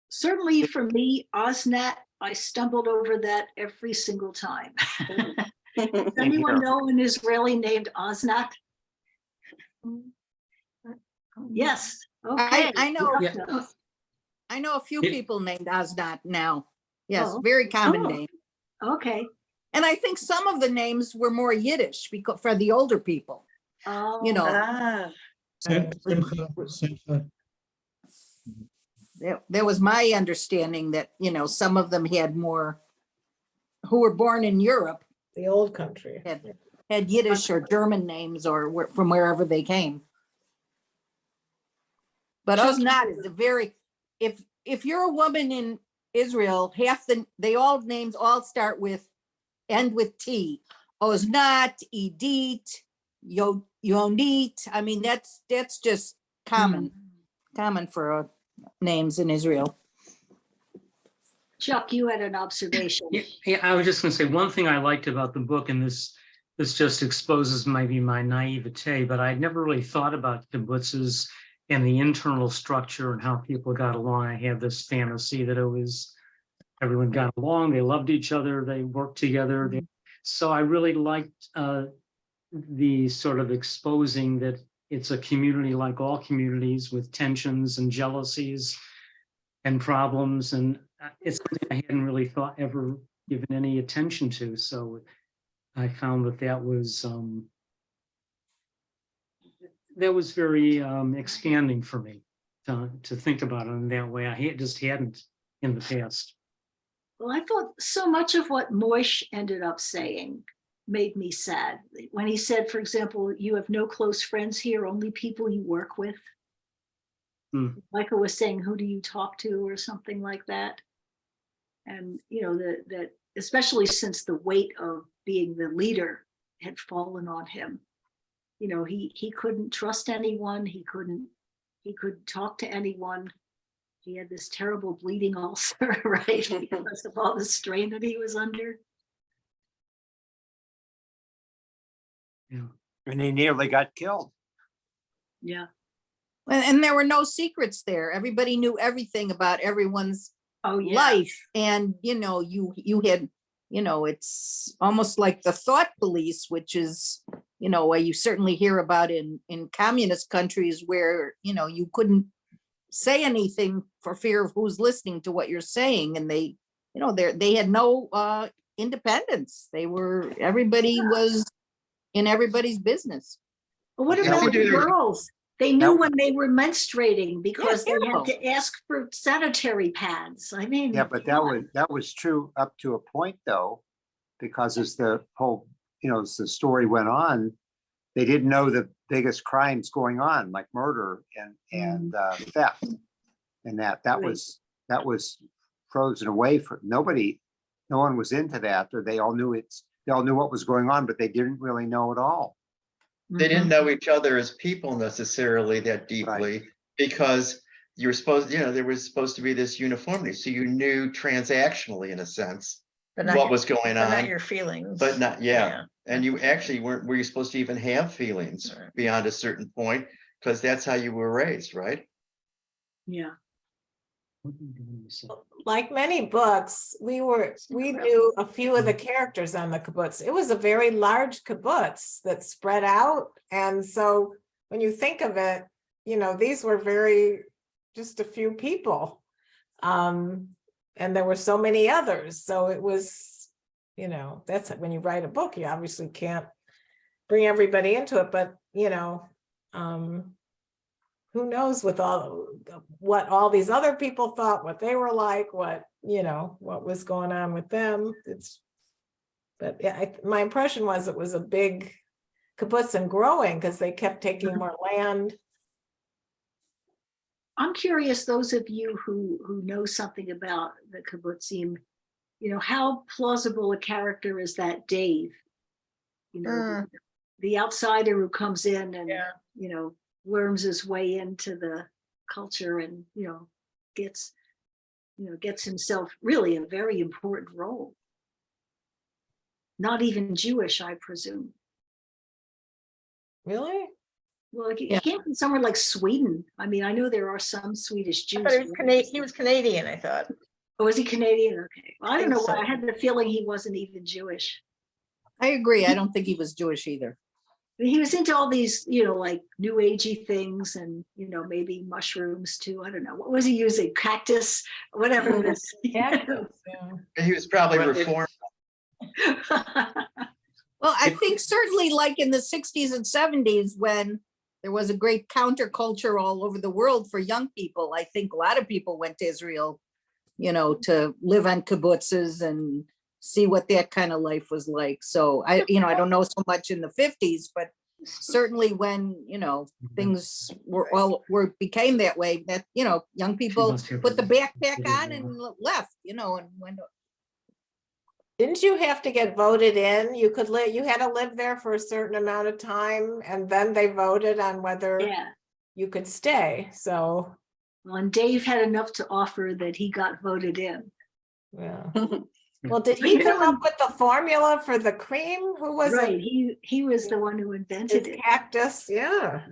Certainly for me, Osnat, I stumbled over that every single time. Does anyone know an Israeli named Osnat? Yes. Okay. I know. Yeah. I know a few Yeah. people named Osnat now. Yes, Oh. very common Oh. name. Okay. And I think some of the names were more Yiddish because for the older people. Oh, You know. Ah, Simcha. That was my understanding that, some of them had more, who were born in Europe, The old country. had Yiddish or German names or from wherever they came. But Osnat is a very, if you're a woman in Israel, they all names all end with T. Osnat, Edith, Yonit. I mean, that's just common for names in Israel. Chuck, you had an observation. Yeah, I was just gonna say, one thing I liked about the book, and this just exposes maybe my naivete, but I'd never really thought about kibbutzes and the internal structure and how people got along. I had this fantasy that it was, everyone got along, they loved each other, they worked together. So I really liked the sort of exposing that it's a community like all communities with tensions and jealousies and problems. And it's something I hadn't really ever given any attention to. So I found that was very expanding for me to think about it in that way. I just hadn't in the past. Well, I thought so much of what Moish ended up saying made me sad. When he said, for example, you have no close friends here, only people you work with. Michael was saying, who do you talk to, or something like that. And, you know, that especially since the weight of being the leader had fallen on him. You know, he couldn't trust anyone. He couldn't talk to anyone. He had this terrible bleeding ulcer, right? Because of all the strain that he was under. Yeah. And he nearly got killed. Yeah. And there were no secrets there. Everybody knew everything about everyone's life. And, you know, you had, you know, it's almost like the thought police, which is, you know, what you certainly hear about in communist countries where, you know, you couldn't say anything for fear of who's listening to what you're saying. And they, you know, they had no independence. Everybody was in everybody's business. But what about the girls? They knew when they were menstruating because they had to ask for sanitary pads. I mean, yeah, but that was true up to a point, though, because as the whole, you know, as the story went on, they didn't know the biggest crimes going on, like murder and theft, and that was frozen away for nobody. No one was into that, or they all knew what was going on, but they didn't really know it all. They didn't know each other as people necessarily that deeply, because you were supposed, you know, there was supposed to be this uniformity. So you knew transactionally, in a sense, what was going on. But not your feelings. But not, yeah. And you actually were you supposed to even have feelings beyond a certain point, because that's how you were raised, right? Yeah. Like many books, we knew a few of the characters on the kibbutz. It was a very large kibbutz that spread out. And so when you think of it, you know, these were just a few people. And there were so many others. So it was, you know, that's when you write a book, you obviously can't bring everybody into it, but, you know, who knows what all these other people thought, what they were like, what was going on with them. But yeah, my impression was it was a big kibbutz and growing because they kept taking more land. I'm curious, those of you who know something about the kibbutzim, you know, how plausible a character is that Dave? You know, the outsider who comes in and, you know, worms his way into the culture and, you know, gets himself really a very important role. Not even Jewish, I presume. Really? Well, he came from somewhere like Sweden. I mean, I know there are some Swedish Jews. He was Canadian, I thought. Oh, was he Canadian? Okay. Well, I don't know why. So. I had the feeling he wasn't even Jewish. I agree. I don't think he was Jewish either. He was into all these, you know, like new agey things and, you know, maybe mushrooms too. I don't know. What was he using? Cactus, whatever it is. Cactus, He was probably reformed. Well, I think certainly like in the 60s and 70s, when there was a great counterculture all over the world for young people, I think a lot of people went to Israel, you know, to live on kibbutzes and see what that kind of life was like. So I don't know so much in the 50s, but certainly when, you know, things became that way, that, you know, young people put the backpack on and left, you know, and went. Didn't you have to get voted in? You had to live there for a certain amount of time, and then they voted on whether you could stay. So, well, and Dave had enough to offer that he got voted in. Yeah. Well, did he come up with the formula for the cream? Who was Right, it? he was the one who invented His it. cactus, yeah.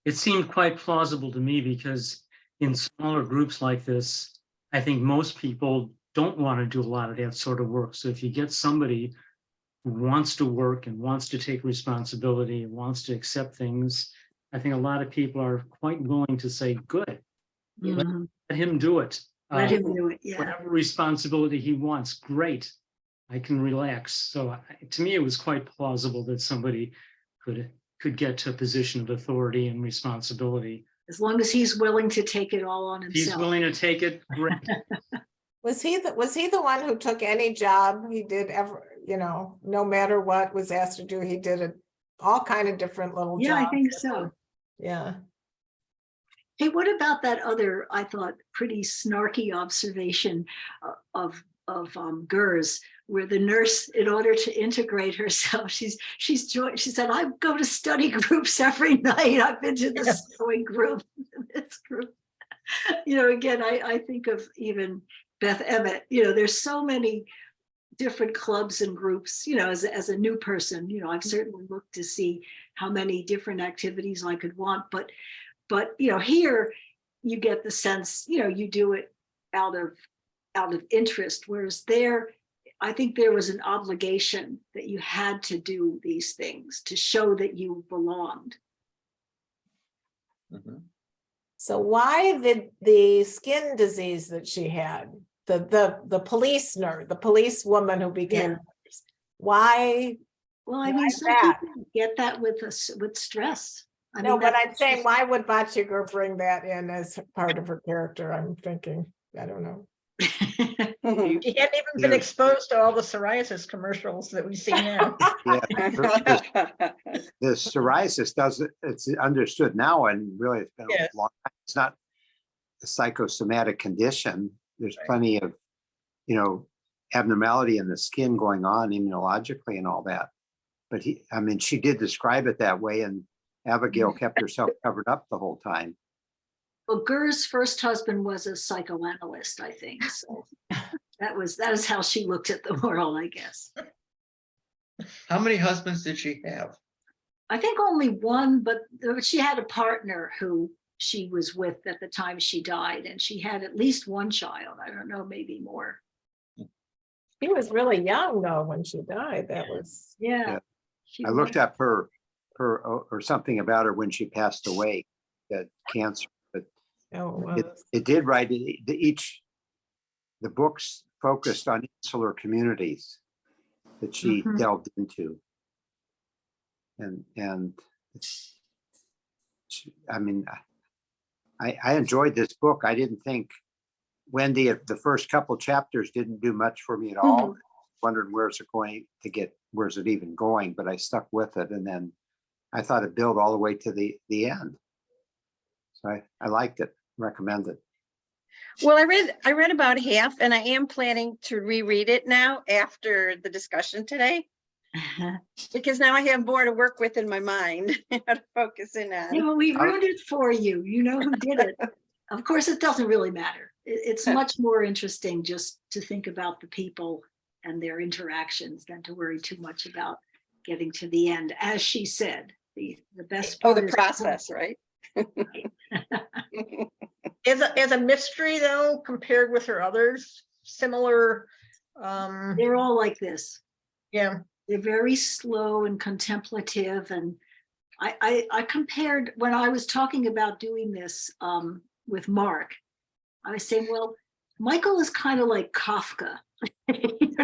It seemed quite plausible to me because in smaller groups like this, I think most people don't want to do a lot of that sort of work. So if you get somebody who wants to work and wants to take responsibility and wants to accept things, I think a lot of people are quite willing to say, good, Mhm. let him do it. Let him do it, yeah. Whatever responsibility he wants, great, I can relax. So to me, it was quite plausible that somebody could get to a position of authority and responsibility. As long as he's willing to take it all on If he's himself. willing to take it, great. Was he the one who took any job he did ever, no matter what was asked to do, he did it all kind of different little jobs. Yeah, I think so. Yeah. Hey, what about that other, I thought, pretty snarky observation of Gers, where the nurse, in order to integrate herself, she said, I go to study groups every night. I've been to the sewing group, this group. Again, I think of even Beth Emmett, there's so many different clubs and groups, as a new person, I've certainly looked to see how many different activities I could want, but here you get the sense, you do it out of interest, whereas there, I think there was an obligation that you had to do these things to show that you belonged. Mhm. So why did the skin disease that she had, the police nurse, the police woman who became, nurse, why? Well, I mean, Why some that? people get that with stress. I No, mean, but that's I'm saying, just- why would Batchiger bring that in as part of her character? I'm thinking, I don't know. She hadn't even been Yeah. exposed to all the psoriasis commercials that we see now. Yeah, the psoriasis it's understood now, and really it's been Yes. a long time. It's not a psychosomatic condition. There's plenty of, abnormality in the skin going on immunologically and all that. But she did describe it that way, and Abigail kept herself covered up the whole time. Well, Gers' first husband was a psychoanalyst, I think. So that is how she looked at the world, I guess. How many husbands did she have? I think only one, but she had a partner who she was with at the time she died, and she had at least one child. I don't know, maybe more. She was really young though when she died. That was, Yeah. I looked up her or something about her when she passed away, that cancer. But it did write the books focused on insular communities that she delved into, and I enjoyed this book. I didn't think, Wendy, the first couple chapters didn't do much for me at all. Wondered where's it even going, but I stuck with it, and then I thought it built all the way to the end. So I liked it. Recommend it. Well, I read about half, and I am planning to reread it now after the discussion today, because now I have more to work with in my mind, how to focus in on. Yeah, well, we ruined it for you. You know who did it. Of course, it doesn't really matter. It's much more interesting just to think about the people and their interactions than to worry too much about getting to the end. As she said, the best part The is process, right? As a mystery though, compared with her others, similar. They're all like this. Yeah. They're very slow and contemplative. And I compared, when I was talking about doing this with Mark, I was saying, well, Michael is kind of like Kafka. He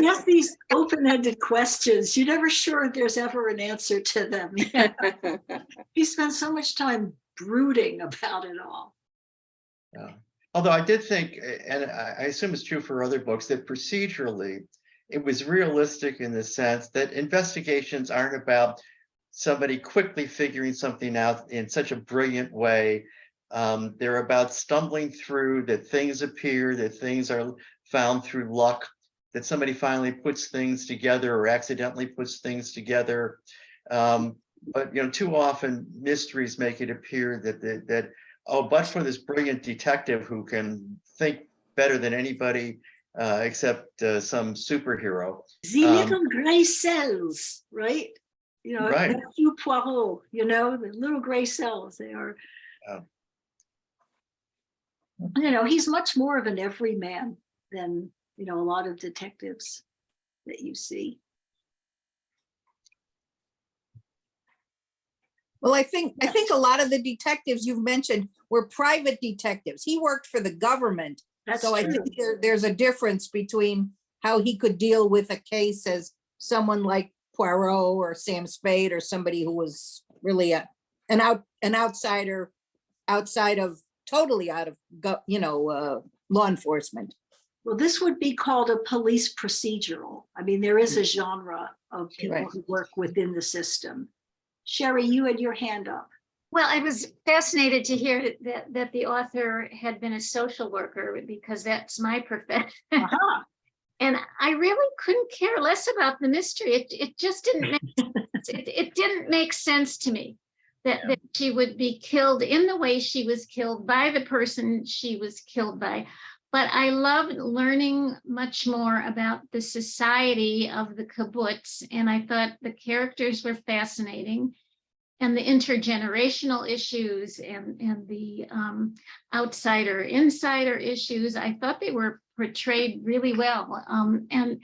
has these open-ended questions. You're never sure if there's ever an answer to them. He spends so much time brooding about it all. Yeah. Although I did think, and I assume it's true for other books, that procedurally, it was realistic in the sense that investigations aren't about somebody quickly figuring something out in such a brilliant way. They're about stumbling through, that things appear, that things are found through luck, that somebody finally puts things together or accidentally puts things together. But too often mysteries make it appear that oh, but for this brilliant detective who can think better than anybody except some superhero. The little gray cells, right? You know, Right. Hercule Poirot, you know, the little gray cells, they are. Oh. You know, he's much more of an everyman than, you know, a lot of detectives that you see. Well, I think a lot of the detectives you've mentioned were private detectives. He worked for the government. That's So I true. think there's a difference between how he could deal with a case as someone like Poirot or Sam Spade or somebody who was really an outsider totally out of law enforcement. Well, this would be called a police procedural. I mean, there is a genre of people Right. who work within the system. Sherry, you had your hand up. Well, I was fascinated to hear that the author had been a social worker because that's my profession. Aha. And I really couldn't care less about the mystery. It just didn't make sense. It didn't make sense to me that she would be killed in the way she was killed by the person she was killed by. But I loved learning much more about the society of the kibbutz, and I thought the characters were fascinating, and the intergenerational issues and the outsider-insider issues. I thought they were portrayed really well. And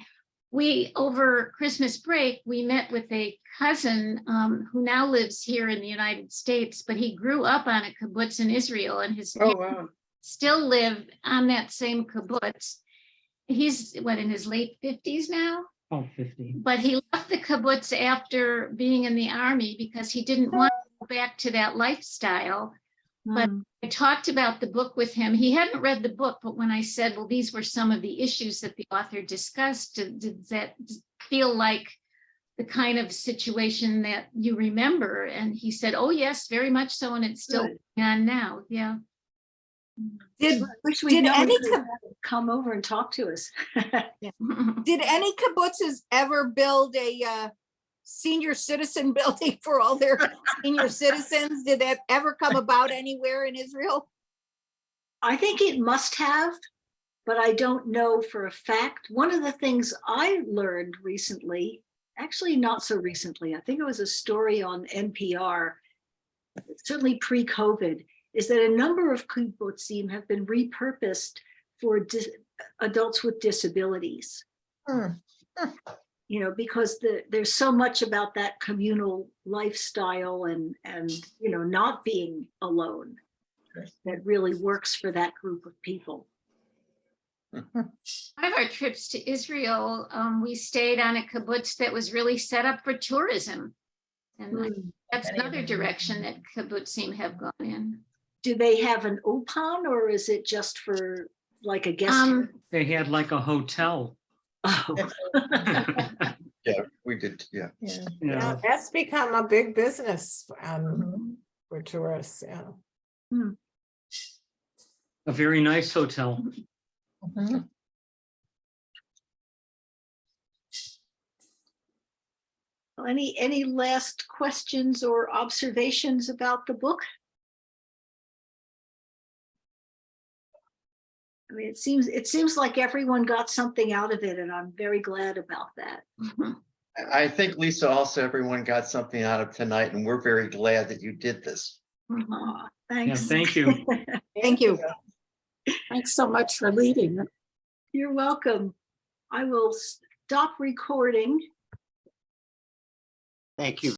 we, over Christmas break, we met with a cousin who now lives here in the United States, but he grew up on a kibbutz in Israel, and his parents still live on that same kibbutz. He's in his late 50s now? Oh, 50. But he left the kibbutz after being in the army because he didn't want to go back to that lifestyle. But I talked about the book with him. He hadn't read the book, but when I said, well, these were some of the issues that the author discussed, did that feel like the kind of situation that you remember? And he said, oh, yes, very much so. And it's still going on now. Yeah. Did Wish we'd Did known any he could come over and talk to us. did any kibbutzes ever build a senior citizen building for all their senior citizens? Did that ever come about anywhere in Israel? I think it must have, but I don't know for a fact. One of the things I learned recently, actually not so recently, I think it was a story on NPR, certainly pre-COVID, is that a number of kibbutzim have been repurposed for adults with disabilities. You know, because there's so much about that communal lifestyle and you know, not being alone that really works for that group of people. One of our trips to Israel, we stayed on a kibbutz that was really set up for tourism. And I think that's another direction that kibbutzim have gone in. Do they have an ulpan, or is it just for like a guest? They had like a hotel. Oh. Yeah, we did. Yeah. Yeah, Yeah. that's become a big business for tourists, yeah. A very nice hotel. Any last questions or observations about the book? I mean, it seems like everyone got something out of it, and I'm very glad about that. I think, Lisa, also everyone got something out of tonight, and we're very glad that you did this. Aw, Yeah, thanks. thank you. Thank you. Thanks so much for leading. You're welcome. I will stop recording. Thank you